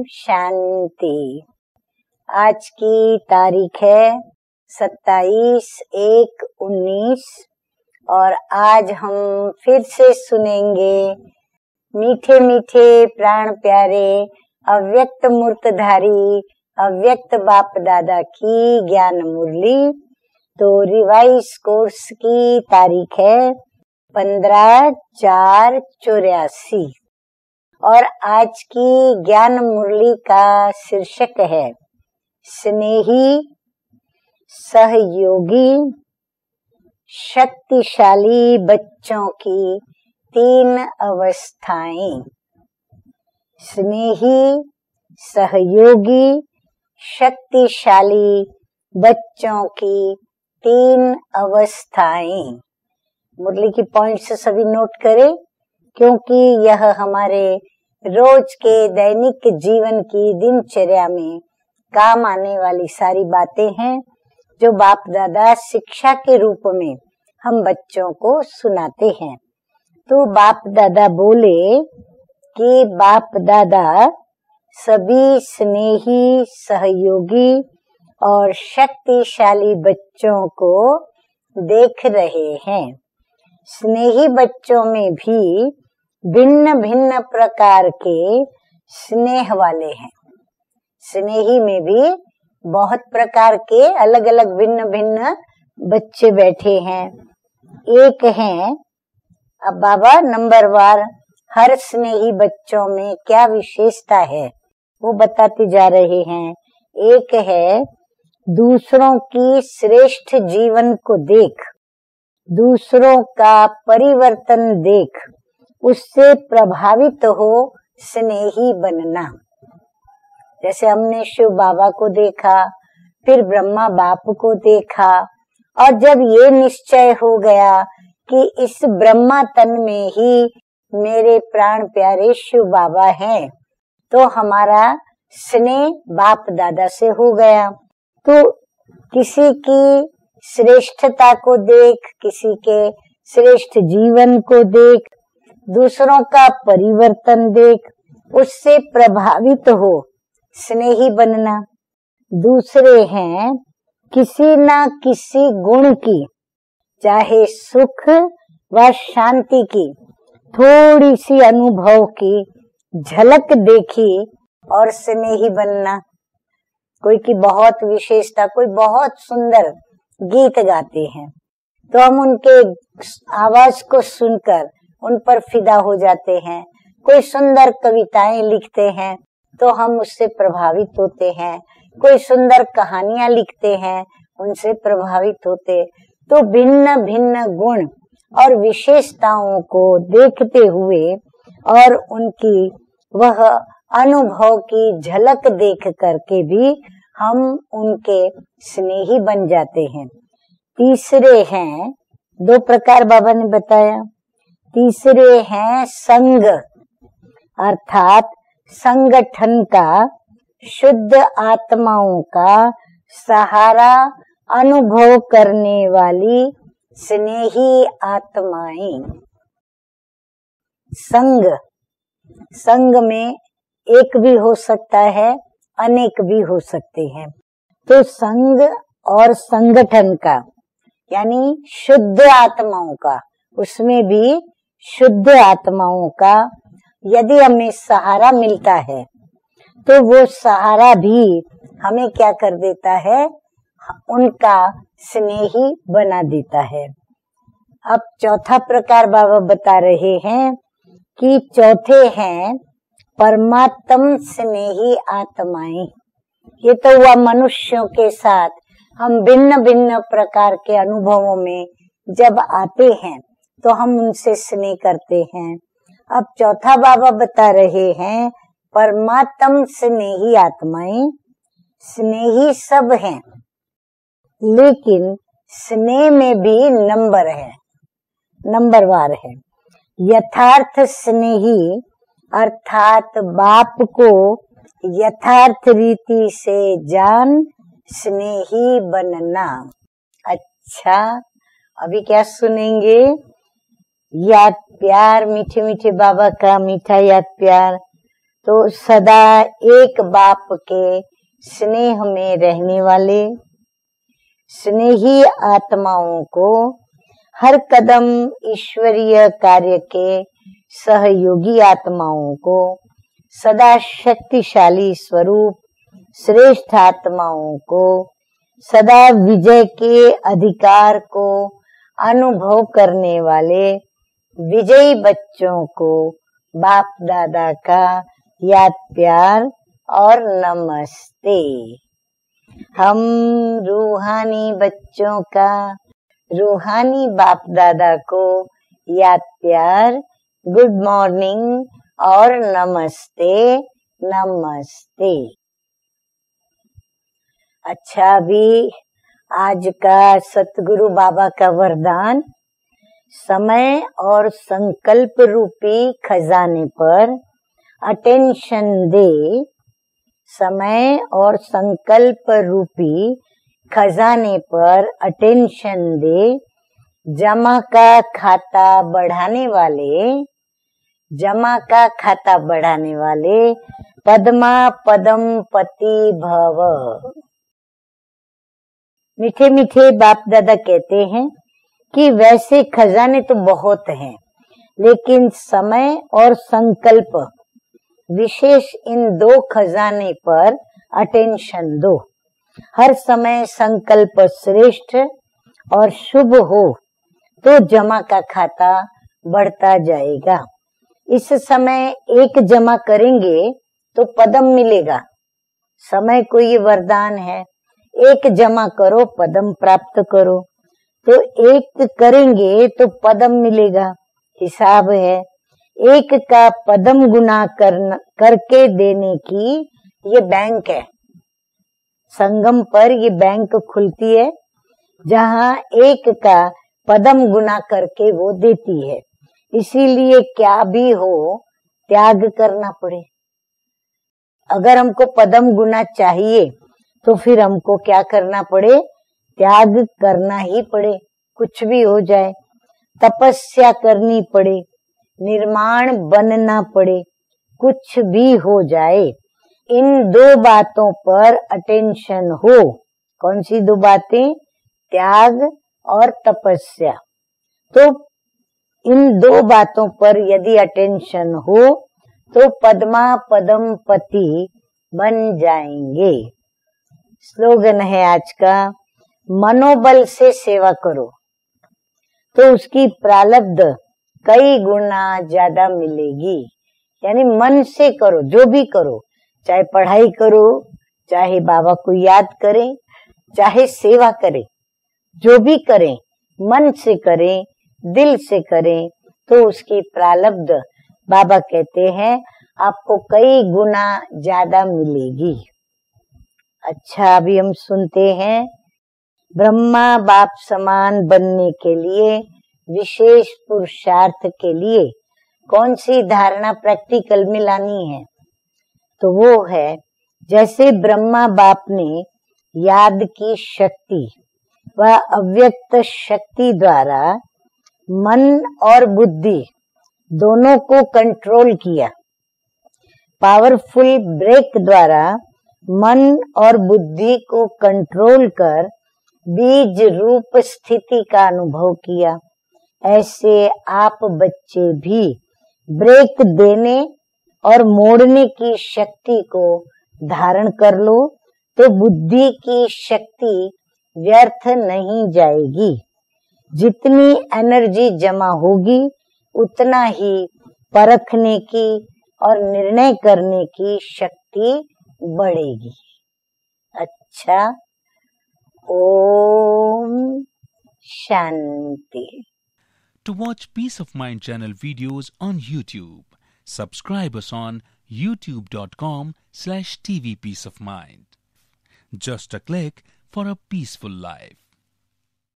शांति। आज की तारीख है 27/1/19 और आज हम फिर से सुनेंगे मीठे मीठे प्राण प्यारे अव्यक्त मूर्तधारी अव्यक्त बाप दादा की ज्ञान मुरली। तो रिवाइज कोर्स की तारीख है 15/4/84 और आज की ज्ञान मुरली का शीर्षक है स्नेही सहयोगी शक्तिशाली बच्चों की 3 अवस्थाएं। स्नेही सहयोगी शक्तिशाली बच्चों की 3 अवस्थाएं। मुरली की पॉइंट्स सभी नोट करें क्योंकि यह हमारे रोज के दैनिक जीवन की दिनचर्या में काम आने वाली सारी बातें हैं जो बाप दादा शिक्षा के रूप में हम बच्चों को सुनाते हैं। तो बाप दादा बोले कि बाप दादा सभी स्नेही सहयोगी और शक्तिशाली बच्चों को देख रहे हैं। स्नेही बच्चों में भी भिन्न भिन्न प्रकार के स्नेह वाले हैं। स्नेही में भी बहुत प्रकार के अलग अलग भिन्न भिन्न बच्चे बैठे हैं। एक हैं, अब बाबा नंबरवार हर स्नेही बच्चों में क्या विशेषता है वो बताते जा रहे हैं। एक है दूसरों की श्रेष्ठ जीवन को देख, दूसरों का परिवर्तन देख उससे प्रभावित हो स्नेही बनना। जैसे हमने शिव बाबा को देखा, फिर ब्रह्मा बाप को देखा और जब ये निश्चय हो गया कि इस ब्रह्मा तन में ही मेरे प्राण प्यारे शिव बाबा हैं, तो हमारा स्नेह बाप दादा से हो गया। तो किसी की श्रेष्ठता को देख, किसी के श्रेष्ठ जीवन को देख, दूसरों का परिवर्तन देख उससे प्रभावित हो स्नेही बनना। दूसरे हैं किसी ना किसी गुण की, चाहे सुख व शांति की थोड़ी सी अनुभव की झलक देखी और स्नेही बनना। कोई की बहुत विशेषता, कोई बहुत सुंदर गीत गाते हैं तो हम उनके आवाज को सुनकर उन पर फिदा हो जाते हैं। कोई सुंदर कविताएं लिखते हैं तो हम उससे प्रभावित होते हैं। कोई सुंदर कहानियां लिखते हैं उनसे प्रभावित होते। तो भिन्न भिन्न गुण और विशेषताओं को देखते हुए और उनकी वह अनुभव की झलक देख करके भी हम उनके स्नेही बन जाते हैं। तीसरे हैं, 2 प्रकार बाबा ने बताया। तीसरे हैं संघ, अर्थात संगठन का, शुद्ध आत्माओं का सहारा अनुभव करने वाली स्नेही आत्माएं। संघ में एक भी हो सकता है, अनेक भी हो सकते हैं। तो संघ और संगठन का यानी शुद्ध आत्माओं का, उसमें भी शुद्ध आत्माओं का यदि हमें सहारा मिलता है तो वो सहारा भी हमें क्या कर देता है, उनका स्नेही बना देता है। अब चौथा प्रकार बाबा बता रहे हैं कि चौथे हैं परमात्म स्नेही आत्माएं। ये तो हुआ मनुष्यों के साथ हम भिन्न भिन्न प्रकार के अनुभवों में जब आते हैं तो हम उनसे स्नेह करते हैं। अब चौथा बाबा बता रहे हैं परमात्म स्नेही आत्माएं। स्नेही सब हैं लेकिन स्नेह में भी नंबरवार है। यथार्थ स्नेही अर्थात बाप को यथार्थ रीति से जान स्नेही बनना। अच्छा, अभी क्या सुनेंगे? याद प्यार, मीठे मीठे बाबा का मीठा याद प्यार। तो सदा एक बाप के स्नेह में रहने वाले स्नेही आत्माओं को हर कदम ईश्वरीय कार्य के सहयोगी आत्माओं को सदा शक्तिशाली स्वरूप श्रेष्ठ आत्माओं को सदा विजय के अधिकार को अनुभव करने वाले विजयी बच्चों को बाप दादा का याद प्यार और नमस्ते। हम रूहानी बच्चों का रूहानी बाप दादा को याद प्यार, गुड मॉर्निंग और नमस्ते नमस्ते। अच्छा, अभी आज का सतगुरु बाबा का वरदान, समय और संकल्प रूपी खजाने पर अटेंशन दे। समय और संकल्प रूपी खजाने पर अटेंशन दे। जमा का खाता बढ़ाने वाले पद्मा पदम पति भव। मीठे मीठे बाप दादा कहते हैं कि वैसे खजाने तो बहुत हैं, लेकिन समय और संकल्प विशेष इन दो खजाने पर अटेंशन दो। हर समय संकल्प श्रेष्ठ और शुभ हो तो जमा का खाता बढ़ता जाएगा। इस समय एक जमा करेंगे तो पदम मिलेगा। समय को ये वरदान है, एक जमा करो पदम प्राप्त करो। तो एक करेंगे तो पदम मिलेगा, हिसाब है। एक का पदम गुना करके देने की ये बैंक है। संगम पर ये बैंक खुलती है जहाँ एक का पदम गुना करके वो देती है। इसीलिए क्या भी हो त्याग करना पड़े। अगर हमको पदम गुना चाहिए तो फिर हमको क्या करना पड़े? त्याग करना ही पड़े। कुछ भी हो जाए, तपस्या करनी पड़े, निर्माण बनना पड़े, कुछ भी हो जाए, इन दो बातों पर अटेंशन हो। कौन सी दो बातें? त्याग और तपस्या। तो इन दो बातों पर यदि अटेंशन हो तो पद्मा पदम पति बन जाएंगे। स्लोगन है आज का, मनोबल से सेवा करो तो उसकी प्रारब्ध कई गुना ज्यादा मिलेगी। यानी मन से करो, जो भी करो, चाहे पढ़ाई करो, चाहे बाबा को याद करें, चाहे सेवा करें, जो भी करें मन से करें, दिल से करें, तो उसकी प्रारब्ध बाबा कहते हैं आपको कई गुना ज्यादा मिलेगी। अच्छा, अभी हम सुनते हैं, ब्रह्मा बाप समान बनने के लिए, विशेष पुरुषार्थ के लिए कौन सी धारणा प्रैक्टिकल में लानी है? तो वो है, जैसे ब्रह्मा बाप ने याद की शक्ति व अव्यक्त शक्ति द्वारा मन और बुद्धि दोनों को कंट्रोल किया। पावरफुल ब्रेक द्वारा मन और बुद्धि को कंट्रोल कर बीज रूप स्थिति का अनुभव किया। ऐसे आप बच्चे भी ब्रेक देने और मोड़ने की शक्ति को धारण कर लो तो बुद्धि की शक्ति व्यर्थ नहीं जाएगी। जितनी एनर्जी जमा होगी उतना ही परखने की और निर्णय करने की शक्ति बढ़ेगी। अच्छा, Om Shanti. To watch Peace of Mind channel videos on YouTube, subscribe us on youtube.com/tvpeaceofmind. Just a click for a peaceful life.